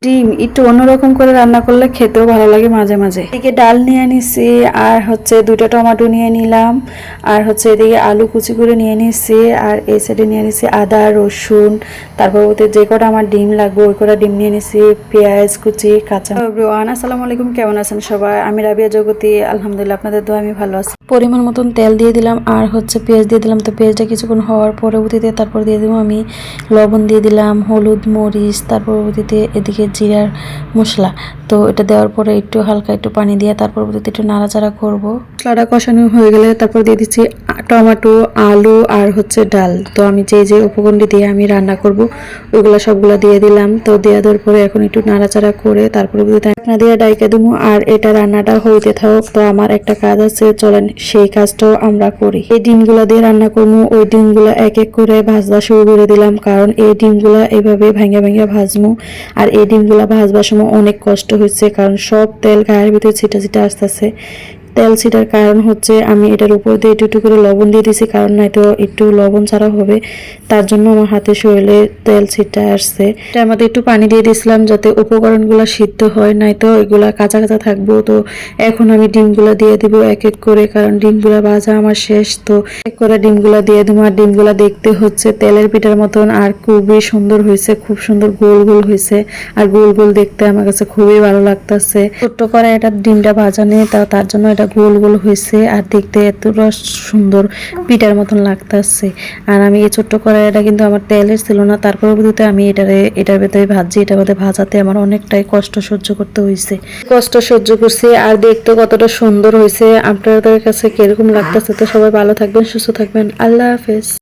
ডিম একটু অন্যরকম করে রান্না করলে খেতেও ভালো লাগে মাঝে মাঝে। এদিকে ডাল নিয়ে নিছি, আর হচ্ছে 2টা টমেটো নিয়ে নিলাম, আর হচ্ছে এদিকে আলু কুচি করে নিয়ে নিছি, আর এই সাইডে নিয়ে নিছি আদা রসুন, তারপর ওতে যে কটা আমার ডিম লাগবে ওই কটা ডিম নিয়ে নিছি, পেঁয়াজ কুচি, কাঁচা। এভরিওয়ান আসসালামু আলাইকুম, কেমন আছেন সবাই? আমি রাবিয়া জগতি, আলহামদুলিল্লাহ আপনাদের দোয়া আমি ভালো আছি। পরিমাণ মতন তেল দিয়ে দিলাম, আর হচ্ছে পেঁয়াজ দিয়ে দিলাম। তো পেঁয়াজটা কিছুক্ষণ হওয়ার পরবর্তীতে তারপর দিয়ে দিব আমি লবণ দিয়ে দিলাম, হলুদ মরিচ, তারপর পরবর্তীতে এদিকে জিরার মশলা। তো এটা দেওয়ার পরে একটু হালকা একটু পানি দিয়ে তারপর পরবর্তীতে একটু নাড়াচাড়া করব। মশলাটা কষানো হয়ে গেলে তারপর দিয়ে দিচ্ছি টমেটো, আলু আর হচ্ছে ডাল। তো আমি যে উপকরণটি দিয়ে আমি রান্না করব ওইগুলো সবগুলো দিয়ে দিলাম। তো দেওয়ার পরে এখন একটু নাড়াচাড়া করে তারপরে ঢাকনা দিয়ে ডাইকা দেবো, আর এটা রান্নাটা হইতে থাকুক। তো আমার একটা কাজ আছে, চলেন সেই কাজটাও আমরা করি। এই ডিমগুলো দিয়ে রান্না করবো, ওই ডিমগুলো এক এক করে ভাজা শুরু করে দিলাম, কারণ এই ডিমগুলো এইভাবে ভেঙে ভেঙে ভাজবো। আর এই ডিমগুলো ভাজবার সময় অনেক কষ্ট হচ্ছে, কারণ সব তেল গায়ের ভিতরে ছিটা ছিটা আসতেছে। তেল ছিটার কারণ হচ্ছে আমি এটার উপর দিয়ে একটু একটু করে লবণ দিয়ে দিছি, কারণ নয়তো একটু লবণ ছাড়া হবে, তার জন্য আমার হাতে শরীরে তেল ছিটা আসছে। এটার মধ্যে একটু পানি দিয়ে দিয়েছিলাম যাতে উপকরণগুলো সিদ্ধ হয়, নয়তো এগুলা কাঁচা কাঁচা থাকবো। তো এখন আমি ডিমগুলো দিয়ে দিব এক এক করে, কারণ ডিমগুলো ভাজা আমার শেষ। তো এক করে ডিমগুলো দিয়ে দেবো, আর ডিমগুলো দেখতে হচ্ছে তেলের পিঠার মতন, আর খুবই সুন্দর হয়েছে, খুব সুন্দর গোল গোল হয়েছে, আর গোল গোল দেখতে আমার কাছে খুবই ভালো লাগতেছে। ছোট্ট করে এটা ডিমটা ভাজা নেই, তার জন্য এটা গোল গোল হয়েছে, আর দেখতে এতটা সুন্দর পিঠার মতন লাগতেছে। আর আমি এই ছোট্ট কড়াইটা কিন্তু আমার তেলের ছিল না, তার পরবর্তীতে আমি এটার ভেতরে ভাজি, এটার মধ্যে ভাজাতে আমার অনেকটাই কষ্ট সহ্য করতে হয়েছে। কষ্ট সহ্য করছি, আর দেখতে কতটা সুন্দর হয়েছে। আপনাদের কাছে কিরকম লাগতেছে? তো সবাই ভালো থাকবেন, সুস্থ থাকবেন, আল্লাহ হাফেজ।